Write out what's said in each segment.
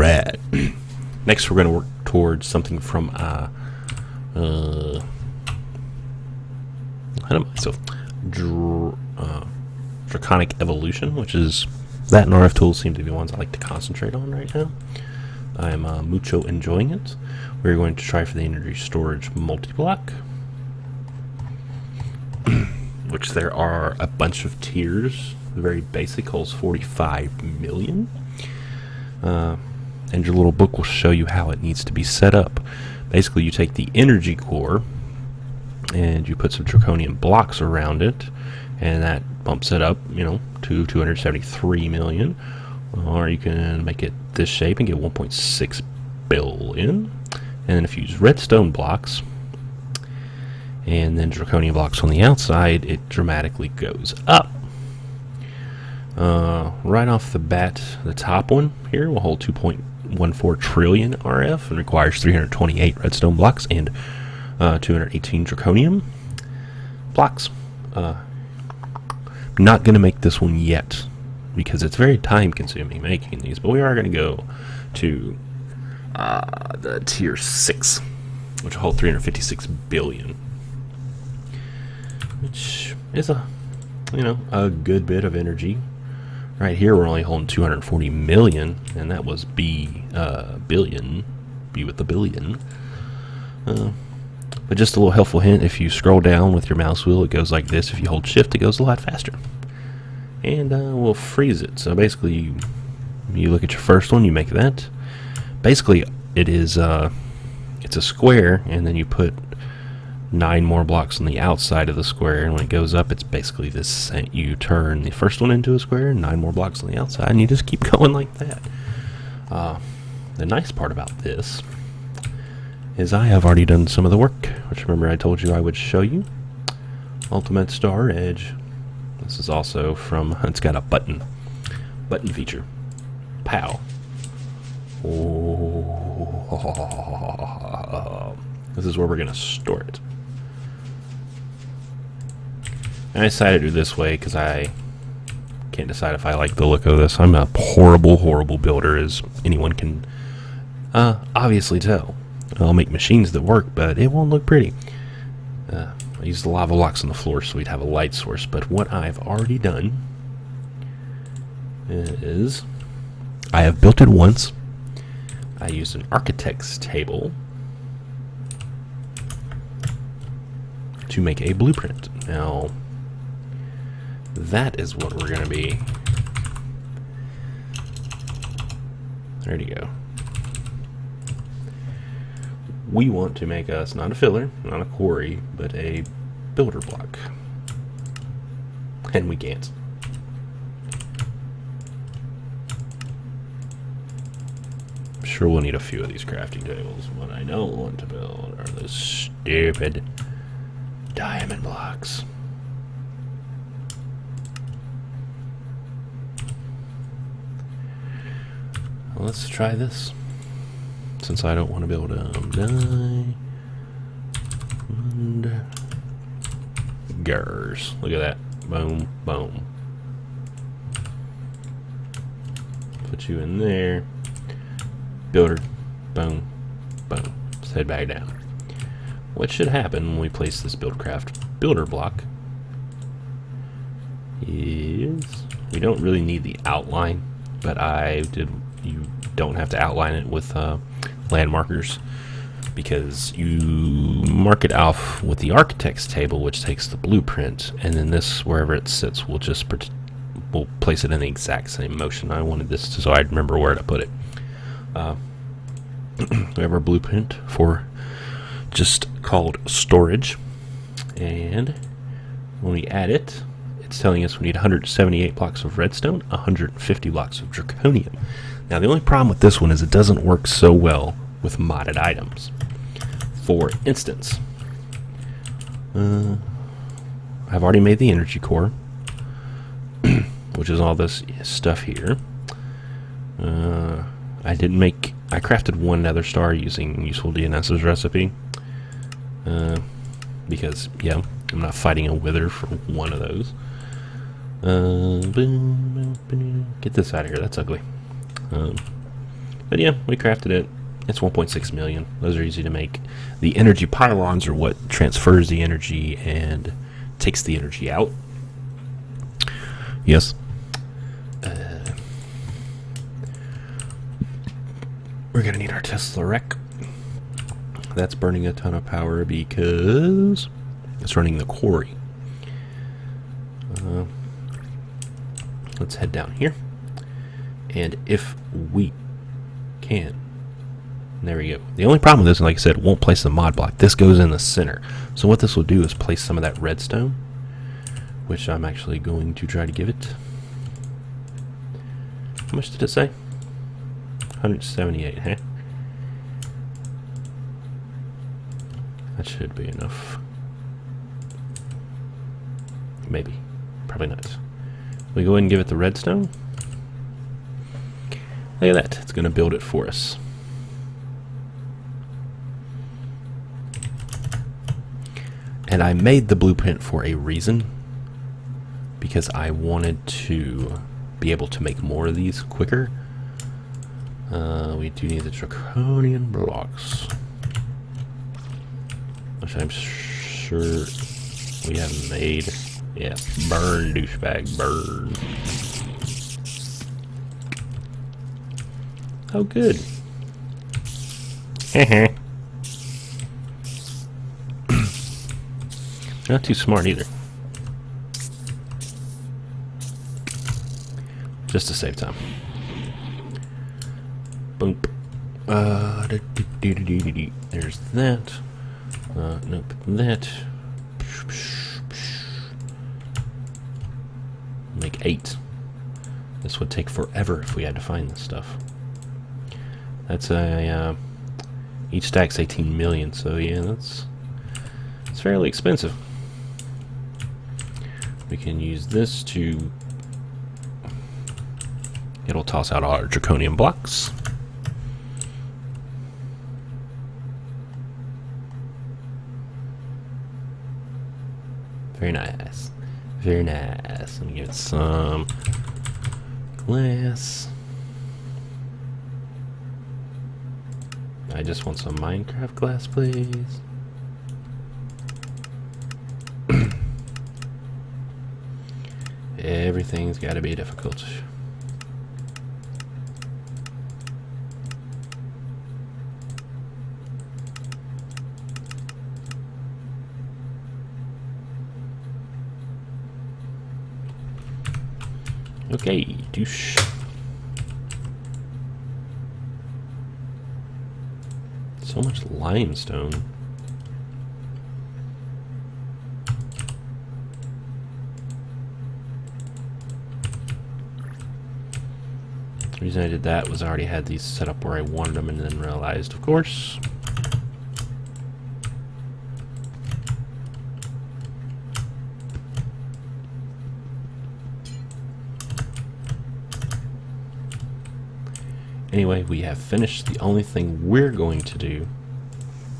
Alright. Next we're going to work towards something from Draconic Evolution, which is that and RF tools seem to be the ones I like to concentrate on right now. I'm mucho enjoying it. We're going to try for the energy storage multi-block, which there are a bunch of tiers. The very basic holds 45 million. And your little book will show you how it needs to be set up. Basically, you take the energy core and you put some draconium blocks around it, and that bumps it up, you know, to 273 million. Or you can make it this shape and get 1.6 billion. And then if you use redstone blocks and then draconium blocks on the outside, it dramatically goes up. Right off the bat, the top one here will hold 2.14 trillion RF and requires 328 redstone blocks and 218 draconium blocks. Not going to make this one yet because it's very time consuming making these, but we are going to go to the tier 6, which will hold 356 billion, which is a good bit of energy. Right here we're only holding 240 million, and that was billion, B with the billion. But just a little helpful hint, if you scroll down with your mouse wheel, it goes like this. If you hold shift, it goes a lot faster. And we'll freeze it. So basically, you look at your first one, you make that. Basically, it is it's a square, and then you put 9 more blocks on the outside of the square, and when it goes up, it's basically this. You turn the first one into a square, 9 more blocks on the outside, and you just keep going like that. The nice part about this is I have already done some of the work, which remember I told you I would show you. Ultimate Star Edge. This is also from, it's got a button feature. Pow. Oh. This is where we're going to store it. And I decided to do this way because I can't decide if I like the look of this. I'm a horrible builder, as anyone can obviously tell. I'll make machines that work, but it won't look pretty. I used the lava blocks on the floor so we'd have a light source, but what I've already done is I have built it once. I used an architect's table to make a blueprint. Now, that is what we're going to be. There you go. We want to make us not a filler, not a quarry, but a builder block. And we can't. I'm sure we'll need a few of these crafting tables. What I don't want to build are those stupid diamond blocks. Well, let's try this. Since I don't want to build diamond gers. Look at that. Boom, boom. Put you in there. Builder. Boom, boom. Let's head back down. What should happen when we place this buildcraft builder block is we don't really need the outline, but you don't have to outline it with land markers, because you mark it off with the architect's table, which takes the blueprint, and then this, wherever it sits, we'll place it in the exact same motion. I wanted this so I'd remember where to put it. We have our blueprint for just called storage, and when we add it, it's telling us we need 178 blocks of redstone, 150 blocks of draconium. Now the only problem with this one is it doesn't work so well with modded items. For instance, I've already made the energy core, which is all this stuff here. I crafted one nether star using useful DNS's recipe, because yeah, I'm not fighting a wither for one of those. Get this out of here, that's ugly. But yeah, we crafted it. It's 1.6 million. Those are easy to make. The energy pylons are what transfers the energy and takes the energy out. Yes. We're going to need our Tesla wreck. That's burning a ton of power because it's running the quarry. Let's head down here. And if we can... There we go. The only problem with this, like I said, it won't place the mod block. This goes in the center. So what this will do is place some of that redstone, which I'm actually going to try to give it. How much did it say? 178, huh? That should be enough. Maybe. Probably not. We go ahead and give it the redstone. Look at that. It's going to build it for us. And I made the blueprint for a reason, because I wanted to be able to make more of these quicker. We do need the draconian blocks, which I'm sure we haven't made. Yeah, burn, douchebag, burn. Oh, good. Not too smart either. Just to save time. Boom. There's that. Nope. That. Make 8. This would take forever if we had to find this stuff. That's a each stack's 18 million, so yeah, it's fairly expensive. We can use this to... It'll toss out all our draconian blocks. Very nice. Very nice. Let me give it some glass. I just want some Minecraft glass, please. Everything's got to be difficult. Okay, douche. So much limestone. The reason I did that was I already had these set up where I wanted them and then realized, of course, anyway, we have finished. The only thing we're going to do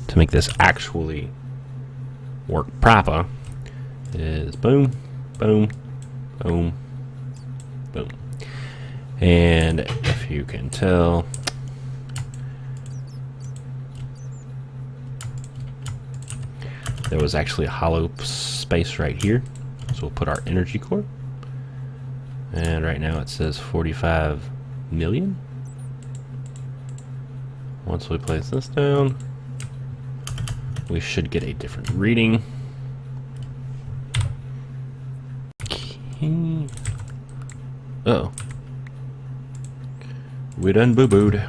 to make this actually work proper is boom, boom, boom, boom. And if you can tell, there was actually a hollow space right here. So we'll put our energy core. And right now it says 45 million. Once we place this down, we should get a different reading. Okay. Uh-oh. We done boo-booed.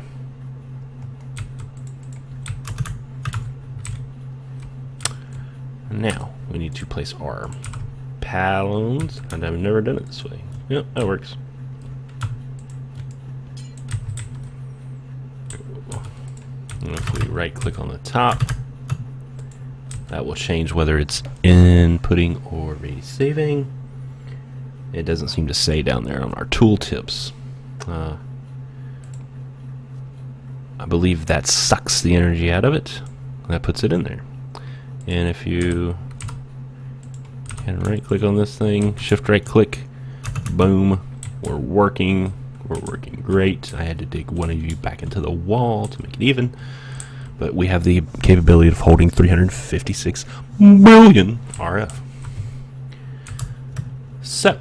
Now, we need to place our pylons, and I've never done it this way. Yep, that works. And if we right-click on the top, that will change whether it's inputting or resaving. It doesn't seem to say down there on our tooltips. I believe that sucks the energy out of it. That puts it in there. And if you can right-click on this thing, shift right-click, boom, we're working We're working great. I had to dig one of you back into the wall to make it even. But we have the capability of holding 356 million RF. So,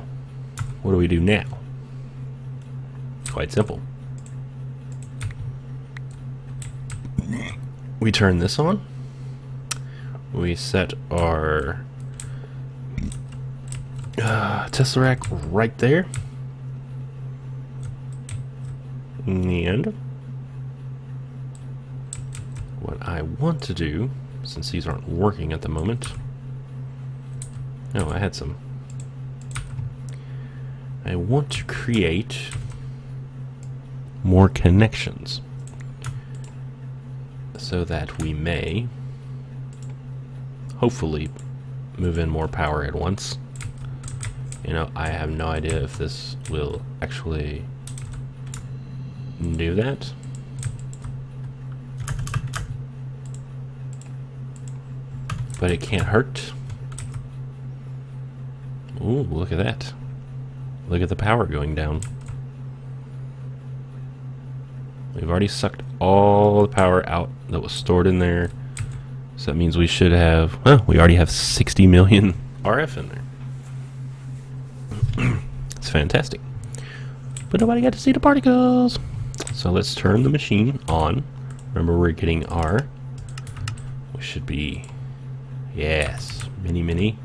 what do we do now? Quite simple. We turn this on. We set our Tesla rack right there. And what I want to do, since these aren't working at the moment. No, I had some. I want to create more connections so that we may hopefully move in more power at once. You know, I have no idea if this will actually do that. But it can't hurt. Ooh, look at that. Look at the power going down. We've already sucked all the power out that was stored in there. So that means we should have, well, we already have 60 million RF in there. It's fantastic. But nobody got to see the particles. So let's turn the machine on. Remember, we're getting our, we should be, yes, mini.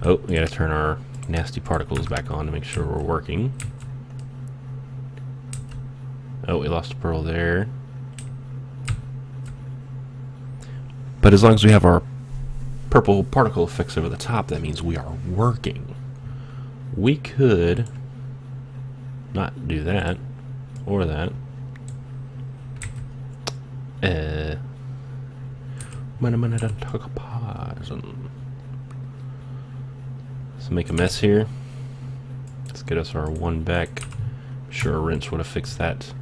Oh, we gotta turn our nasty particles back on to make sure we're working. Oh, we lost a pearl there. But as long as we have our purple particle effects over the top, that means we are working. We could not do that or that. Let's make a mess here. Let's get us our one back. I'm sure a wrench would have fixed that.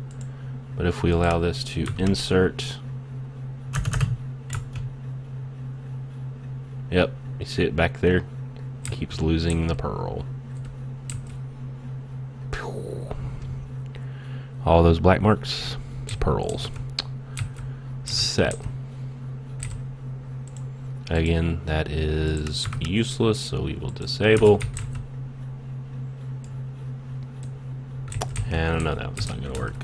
But if we allow this to insert, yep, you see it back there? Keeps losing the pearl. All those black marks, it's pearls. Set. Again, that is useless, so we will disable. And no, that was not going to work.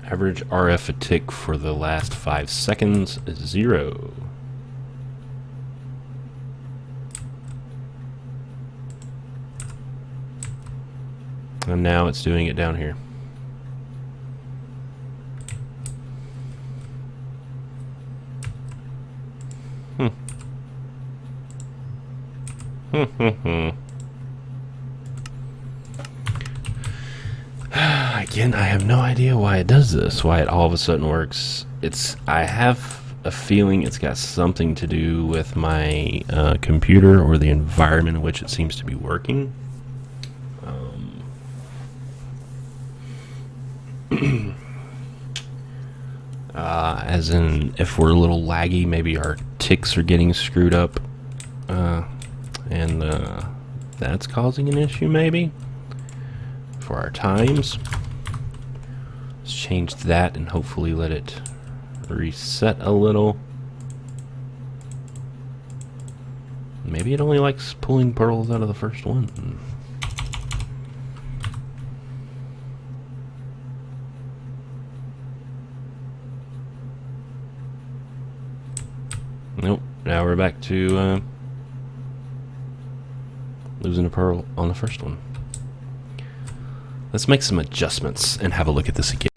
Average RF a tick for the last 5 seconds is 0. And now it's doing it down here. Again, I have no idea why it does this, why it all of a sudden works. I have a feeling it's got something to do with my computer or the environment in which it seems to be working. As in, if we're a little laggy, maybe our ticks are getting screwed up, and that's causing an issue maybe for our times. Let's change that and hopefully let it reset a little. Maybe it only likes pulling pearls out of the first one. Nope, now we're back to losing a pearl on the first one. Let's make some adjustments and have a look at this again.